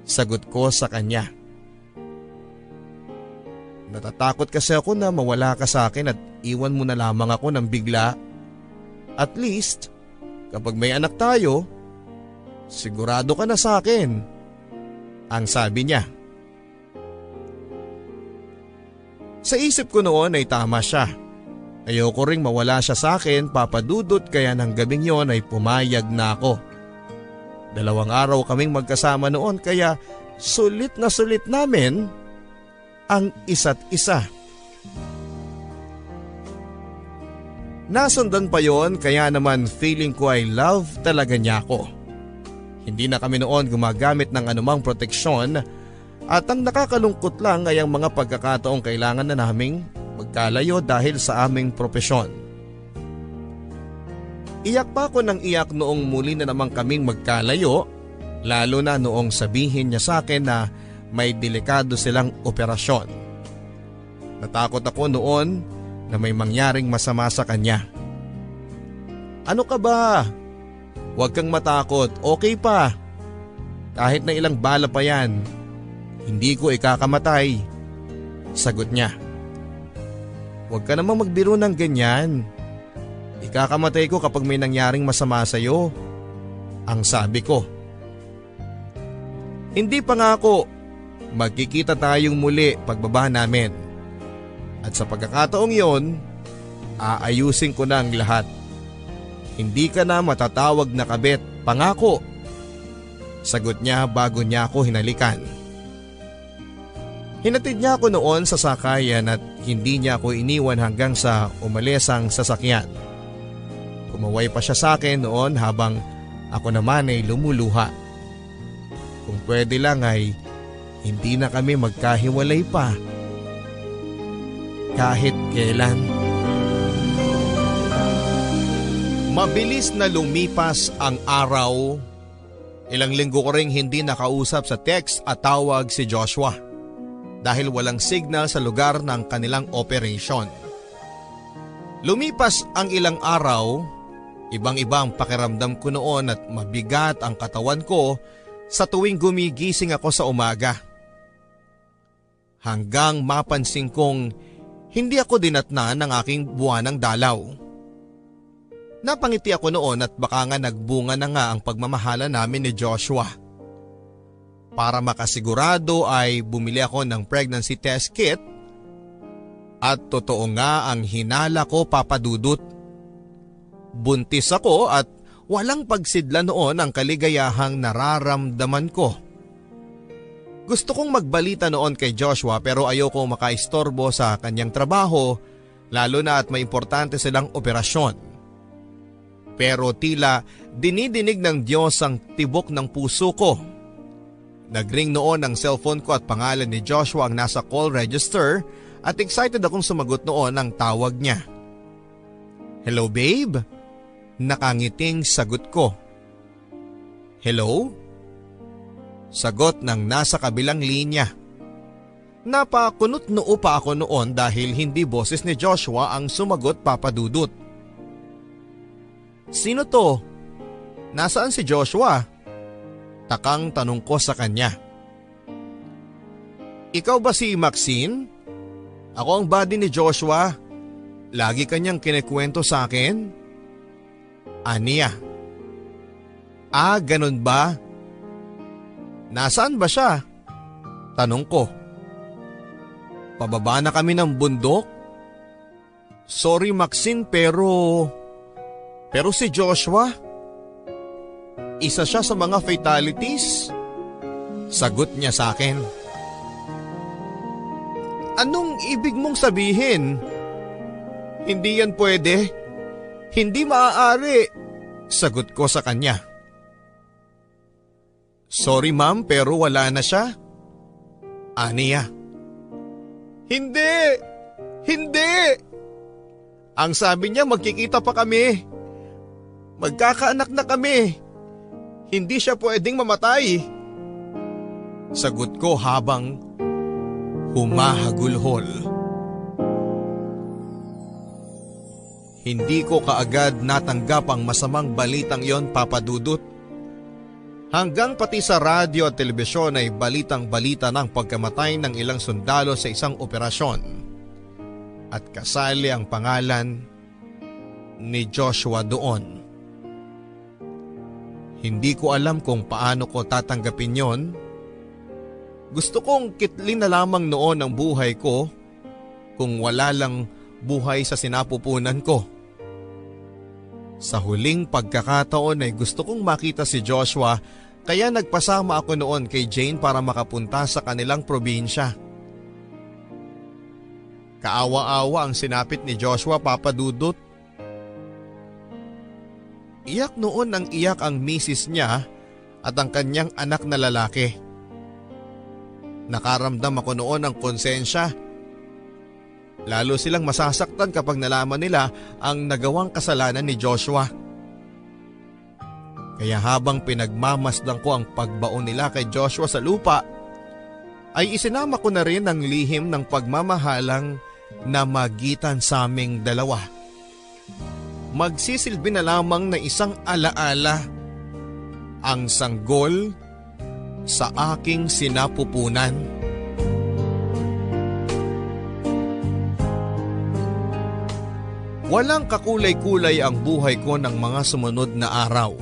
Sagot ko sa kanya. Natatakot kasi ako na mawala ka sa akin at iwan mo na lamang ako ng bigla. At least, kapag may anak tayo, sigurado ka na sa akin. Ang sabi niya. Sa isip ko noon ay tama siya. Ayoko ring mawala siya sa akin, Papa Dudut, kaya ng gabing yon ay pumayag na ako. 2 araw kaming magkasama noon kaya sulit na sulit namin ang isa't isa. Nasundan pa yon kaya naman feeling ko ay love talaga niya ako. Hindi na kami noon gumagamit ng anumang proteksyon at ang nakakalungkot lang ay ang mga pagkakataong kailangan na naming magkalayo dahil sa aming propesyon. Iyak pa ako ng iyak noong muli na naman kaming magkalayo, lalo na noong sabihin niya sa akin na may delikado silang operasyon. Natakot ako noon na may mangyaring masama sa kanya. Ano ka ba? Huwag kang matakot, okay pa. Kahit na ilang bala pa yan, hindi ko ikakamatay. Sagot niya. Huwag ka namang magbiro ng ganyan. Ikakamatay ko kapag may nangyaring masama sa iyo. Ang sabi ko. Hindi pa nga ako. Magkikita tayong muli pagbaba namin. At sa pagkakataong yon, aayusin ko na ang lahat. Hindi ka na matatawag na kabet, pangako. Sagot niya bago niya ako hinalikan. Hinatid niya ako noon sa sakayan at hindi niya ako iniwan hanggang sa umalis ang sasakyan. Kumaway pa siya sa akin noon habang ako naman ay lumuluha. Kung pwede lang ay hindi na kami magkahiwalay pa. Kahit kailan. Mabilis na lumipas ang araw. Ilang linggo ko ring hindi nakausap sa text at tawag si Joshua dahil walang signal sa lugar ng kanilang operation. Lumipas ang ilang araw. Ibang-ibang pakiramdam ko noon at mabigat ang katawan ko sa tuwing gumigising ako sa umaga. Hanggang mapansin kong hindi ako dinatnan ng aking buwanang dalaw. Napangiti ako noon at baka nga nagbunga na nga ang pagmamahala namin ni Joshua. Para makasigurado ay bumili ako ng pregnancy test kit at totoo nga ang hinala ko, Papa Dudut. Buntis ako at walang pagsidla noon ang kaligayahang nararamdaman ko. Gusto kong magbalita noon kay Joshua pero ayoko makaistorbo sa kanyang trabaho lalo na at may importante silang operasyon. Pero tila dinidinig ng Diyos ang tibok ng puso ko. Nagring noon ang cellphone ko at pangalan ni Joshua ang nasa call register at excited akong sumagot noon ang tawag niya. Hello babe? Nakangiting sagot ko. Hello? Sagot ng nasa kabilang linya. Napakunot noo pa ako noon dahil hindi boses ni Joshua ang sumagot, Papa Dudut. Sino to? Nasaan si Joshua? Takang tanong ko sa kanya. Ikaw ba si Maxine? Ako ang buddy ni Joshua. Lagi kanyang kinikwento sa akin. Aniya. Ganun ba? Nasaan ba siya? Tanong ko. Pababa na kami ng bundok? Sorry Maxine pero si Joshua? Isa siya sa mga fatalities? Sagot niya sa akin. Anong ibig mong sabihin? Hindi yan pwede. Hindi maaari. Sagot ko sa kanya. Sorry ma'am pero wala na siya. Aniya. Hindi! Hindi! Ang sabi niya magkikita pa kami. Magkakaanak na kami. Hindi siya pwedeng mamatay. Sagot ko habang humahagulhol. Hindi ko kaagad natanggap ang masamang balitang yon, Papa Dudut. Hanggang pati sa radyo at telebisyon ay balitang-balita ng pagkamatay ng ilang sundalo sa isang operasyon. At kasali ang pangalan ni Joshua doon. Hindi ko alam kung paano ko tatanggapin yon. Gusto kong kitlin na lamang noon ang buhay ko kung wala lang buhay sa sinapupunan ko. Sa huling pagkakataon ay gusto kong makita si Joshua kaya nagpasama ako noon kay Jane para makapunta sa kanilang probinsya. Kaawa-awa ang sinapit ni Joshua, Papa Dudut. Iyak noon ang iyak ang misis niya at ang kanyang anak na lalaki. Nakaramdam ako noon ng konsensya. Lalo silang masasaktan kapag nalaman nila ang nagawang kasalanan ni Joshua. Kaya habang pinagmamasdan ko ang pagbaon nila kay Joshua sa lupa, ay isinama ko na rin ang lihim ng pagmamahalang na magitan sa aming dalawa. Magsisilbi na lamang na isang alaala, ang sanggol sa aking sinapupunan. Walang kakulay-kulay ang buhay ko ng mga sumunod na araw.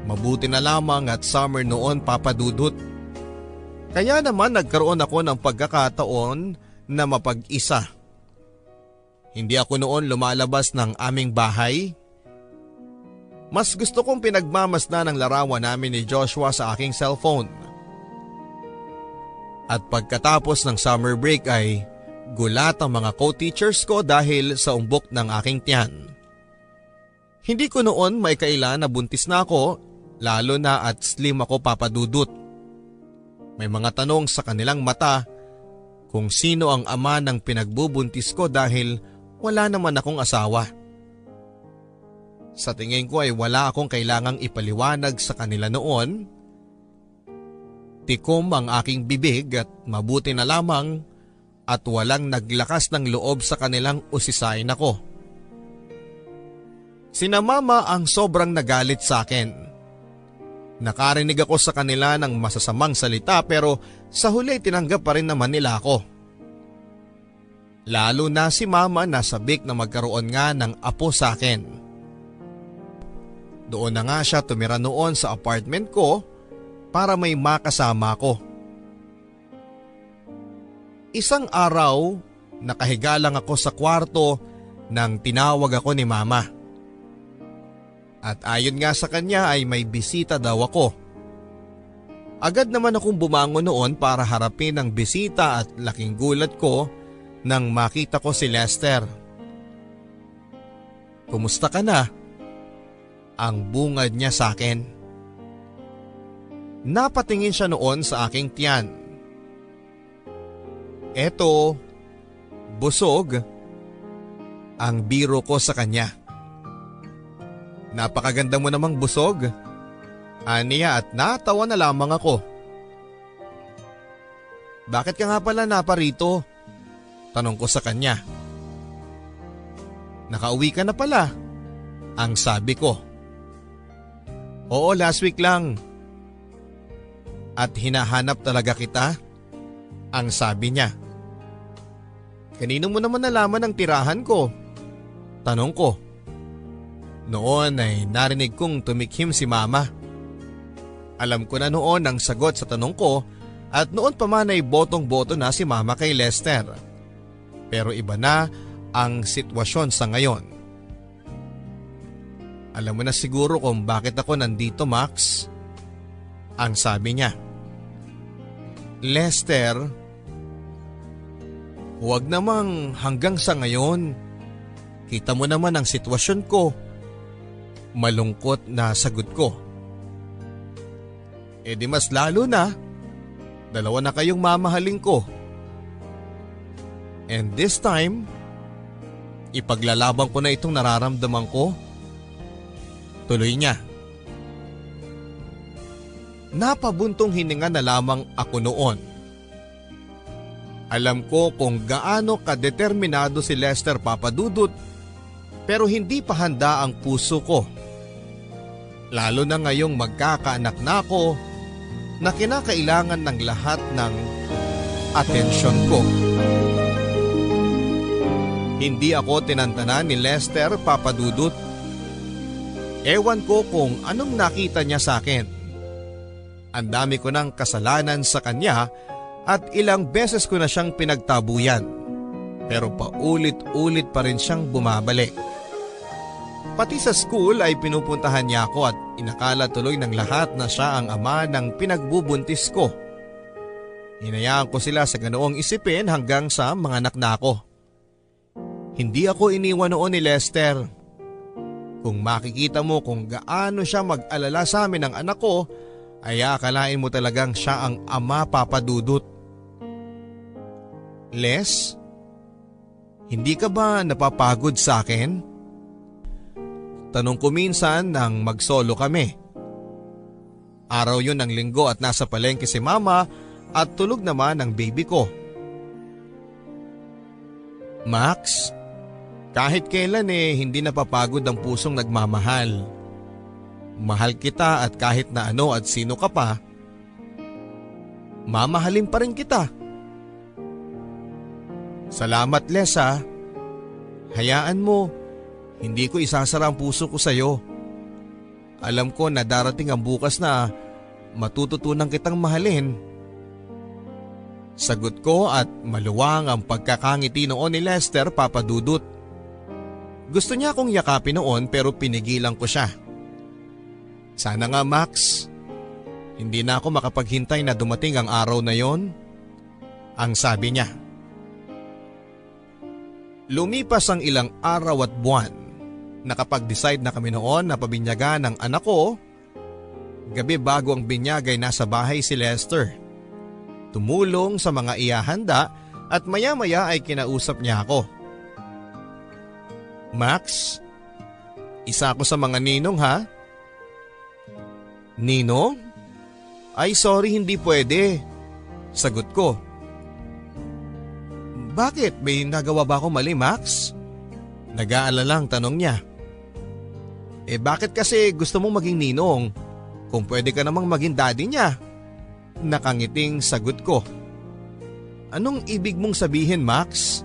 Mabuti na lamang at summer noon, Papa Dudut. Kaya naman nagkaroon ako ng pagkakataon na mapag-isa. Hindi ako noon lumalabas ng aming bahay. Mas gusto kong pinagmamasdan ang larawan namin ni Joshua sa aking cellphone. At pagkatapos ng summer break ay gulat ang mga co-teachers ko dahil sa umbok ng aking tiyan. Hindi ko noon may kailan na buntis na ako, lalo na at slim ako, Papa Dudut. May mga tanong sa kanilang mata kung sino ang ama ng pinagbubuntis ko dahil wala naman akong asawa. Sa tingin ko ay wala akong kailangang ipaliwanag sa kanila noon. Tikom ang aking bibig at mabuti na lamang at walang naglakas ng loob sa kanilang usisain ako. Sina Mama ang sobrang nagalit sa akin. Nakarinig ako sa kanila ng masasamang salita pero sa huli tinanggap pa rin naman nila ako. Lalo na si Mama na sabik na magkaroon nga ng apo sa akin. Doon na nga siya tumira noon sa apartment ko para may makasama ko. Isang araw, nakahiga lang ako sa kwarto nang tinawag ako ni Mama. At ayon nga sa kanya ay may bisita daw ako. Agad naman akong bumangon noon para harapin ang bisita at laking gulat ko nang makita ko si Lester. Kumusta ka na? Ang bungad niya sa akin. Napatingin siya noon sa aking tiyan. Eto, busog. Ang biro ko sa kanya. Napakaganda mo namang busog. Aniya at natawa na lamang ako. Bakit ka nga pala naparito? Tanong ko sa kanya. Nakauwi ka na pala. Ang sabi ko. Oo, last week lang. At hinahanap talaga kita? Ang sabi niya. Kanino mo naman nalaman ang tirahan ko? Tanong ko. Noon ay narinig kong tumikhim si Mama. Alam ko na noon ang sagot sa tanong ko at noon pa man ay botong-boto na si Mama kay Lester. Pero iba na ang sitwasyon sa ngayon. Alam mo na siguro kung bakit ako nandito, Max. Ang sabi niya, Lester, huwag namang hanggang sa ngayon. Kita mo naman ang sitwasyon ko. Malungkot na sagot ko. E di mas lalo na, dalawa na kayong mamahalin ko. And this time, ipaglalaban ko na itong nararamdaman ko. Tuloy niya. Napabuntong hininga na lamang ako noon. Alam ko kung gaano kadeterminado si Lester Papadudut, pero hindi pa handa ang puso ko. Lalo na ngayong magkakaanak na ako na kinakailangan ng lahat ng atensyon ko. Hindi ako tinantanan ni Lester Papadudut. Ewan ko kung anong nakita niya sa akin. Ang dami ko ng kasalanan sa kanya at ilang beses ko na siyang pinagtabuyan. Pero paulit-ulit pa rin siyang bumabalik. Pati sa school ay pinupuntahan niya ako at inakala tuloy ng lahat na siya ang ama ng pinagbubuntis ko. Hinayaan ko sila sa ganoong isipin hanggang sa mga anak na ako. Hindi ako iniwan noon ni Lester. Kung makikita mo kung gaano siya mag-alala sa amin ng anak ko, ay akalain mo talagang siya ang ama, Papadudut. Les, hindi ka ba napapagod sa akin? Tanong ko minsan nang mag-solo kami. Araw yun ng linggo at nasa palengke si Mama at tulog naman ang baby ko. Max, kahit kailan hindi napapagod ang pusong nagmamahal. Mahal kita at kahit na ano at sino ka pa, mamahalin pa rin kita. Salamat, Les ha. Hayaan mo. Hindi ko isasara ang puso ko sa iyo. Alam ko na darating ang bukas na matututunan kitang mahalin. Sagot ko at maluwang ang pagkakangiti noon ni Lester Papadudut. Gusto niya akong yakapin noon pero pinigilan ko siya. Sana nga, Max, hindi na ako makapaghintay na dumating ang araw na yon. Ang sabi niya. Lumipas ang ilang araw at buwan. Nakapag-decide na kami noon na pabinyagan ng anak ko. Gabi bago ang binyag ay nasa bahay si Lester. Tumulong sa mga ihahanda at maya-maya ay kinausap niya ako. Max, isa ako sa mga ninong ha? Ninong? Ay sorry, hindi pwede. Sagot ko. Bakit? May nagawa ba ako mali, Max? Nag-aalalang tanong niya. Bakit kasi gusto mong maging ninong? Kung pwede ka namang maging daddy niya. Nakangiting sagot ko. Anong ibig mong sabihin, Max?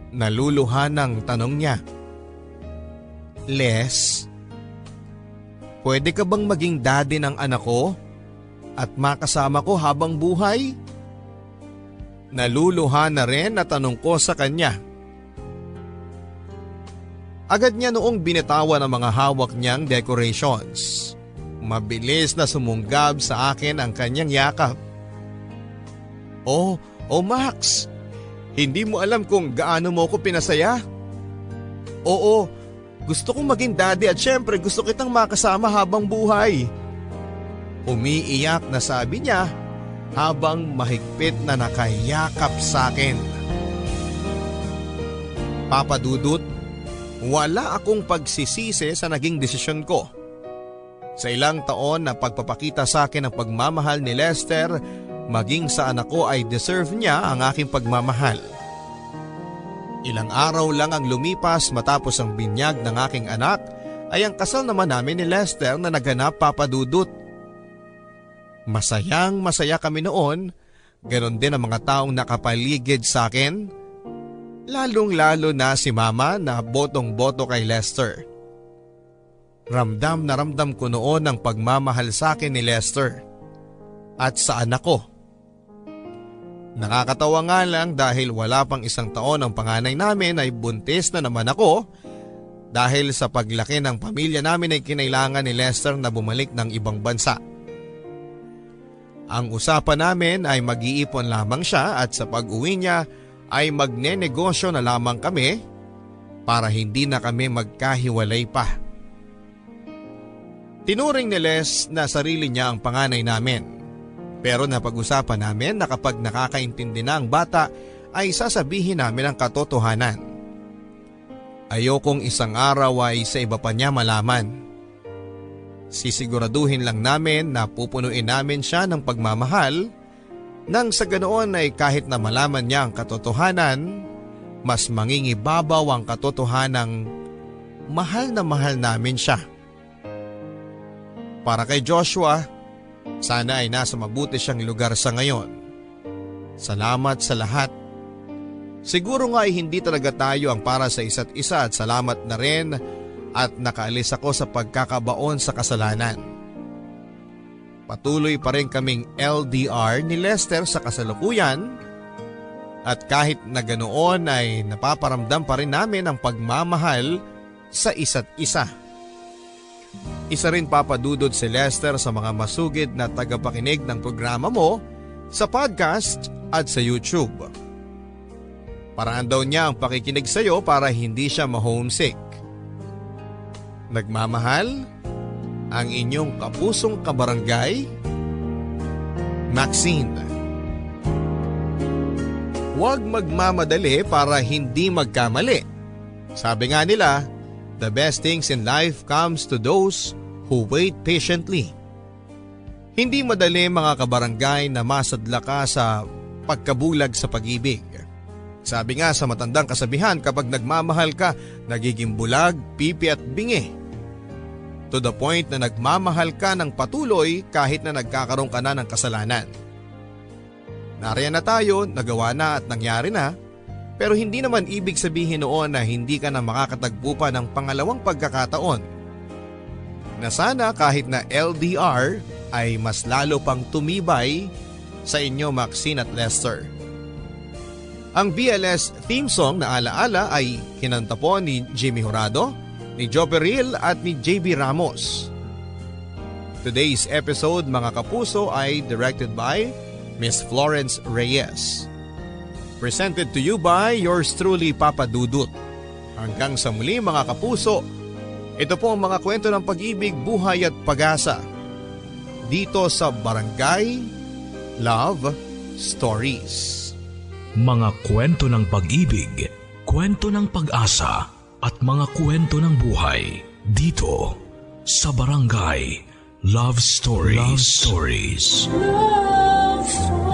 Naluluhan ng tanong niya. Les, pwede ka bang maging daddy ng anak ko at makasama ko habang buhay? Naluluhan na rin na tanong ko sa kanya. Agad niya noong binitawan ang mga hawak niyang decorations. Mabilis na sumunggab sa akin ang kanyang yakap. Oh Max, hindi mo alam kung gaano mo ko pinasaya? Oo, gusto kong maging daddy at syempre gusto kitang makasama habang buhay. Umiiyak na sabi niya habang mahigpit na nakayakap sa akin. Papadudut, wala akong pagsisisi sa naging desisyon ko. Sa ilang taon na pagpapakita sa akin ng pagmamahal ni Lester, maging sa anak ko ay deserve niya ang aking pagmamahal. Ilang araw lang ang lumipas matapos ang binyag ng aking anak ay ang kasal naman namin ni Lester na naganap, Papadudut. Masayang masaya kami noon, ganon din ang mga taong nakapaligid sa akin. Lalong-lalo na si Mama na botong-boto kay Lester. Ramdam na ramdam ko noon ang pagmamahal sa akin ni Lester at sa anak ko. Nakakatawa nga lang dahil wala pang isang taon ang panganay namin ay buntis na naman ako. Dahil sa paglaki ng pamilya namin ay kinailangan ni Lester na bumalik ng ibang bansa. Ang usapan namin ay mag-iipon lamang siya at sa pag-uwi niya ay magnenegosyo na lamang kami para hindi na kami magkahiwalay pa. Tinuring ni Les na sarili niya ang panganay namin. Pero napag-usapan namin na kapag nakakaintindi na ang bata ay sasabihin namin ang katotohanan. Ayokong isang araw ay sa iba pa niya malaman. Sisiguraduhin lang namin na pupunuin namin siya ng pagmamahal nang sa ganoon ay kahit na malaman niya ang katotohanan, mas mangingibabaw ang katotohanang mahal na mahal namin siya. Para kay Joshua, sana ay nasa mabuti siyang lugar sa ngayon. Salamat sa lahat. Siguro nga ay hindi talaga tayo ang para sa isa't isa at salamat na rin at nakaalis ako sa pagkakabaon sa kasalanan. Patuloy pa rin kaming LDR ni Lester sa kasalukuyan at kahit na ganoon ay napaparamdam pa rin namin ang pagmamahal sa isa't isa. Isa rin papadudod si Lester sa mga masugid na tagapakinig ng programa mo sa podcast at sa YouTube. Paraan daw niya ang pakikinig sa iyo para hindi siya ma-homesick. Nagmamahal, ang inyong kapusong kabarangay, Maxine. Huwag magmamadali para hindi magkamali. Sabi nga nila, the best things in life comes to those who wait patiently. Hindi madali mga kabarangay na masadla ka sa pagkabulag sa pag-ibig. Sabi nga sa matandang kasabihan, kapag nagmamahal ka, nagiging bulag, pipi at bingi. To the point na nagmamahal ka ng patuloy kahit na nagkakaroon ka na ng kasalanan. Nariyan na tayo, nagawa na at nangyari na, pero hindi naman ibig sabihin noon na hindi ka na makakatagpo pa ng pangalawang pagkakataon. Na sana kahit na LDR ay mas lalo pang tumibay sa inyo Maxine at Lester. Ang BLS theme song na alaala ay kinanta po ni Jimmy Jurado, ni Joe Peril at ni JB Ramos. Today's episode mga kapuso ay directed by Miss Florence Reyes. Presented to you by yours truly Papa Dudut. Hanggang sa muli mga kapuso, ito po ang mga kwento ng pag-ibig, buhay at pag-asa. Dito sa Barangay Love Stories. Mga kwento ng pag-ibig, kwento ng pag-asa at mga kwento ng buhay dito sa Barangay Love Stories. Love Stories. Love Stories.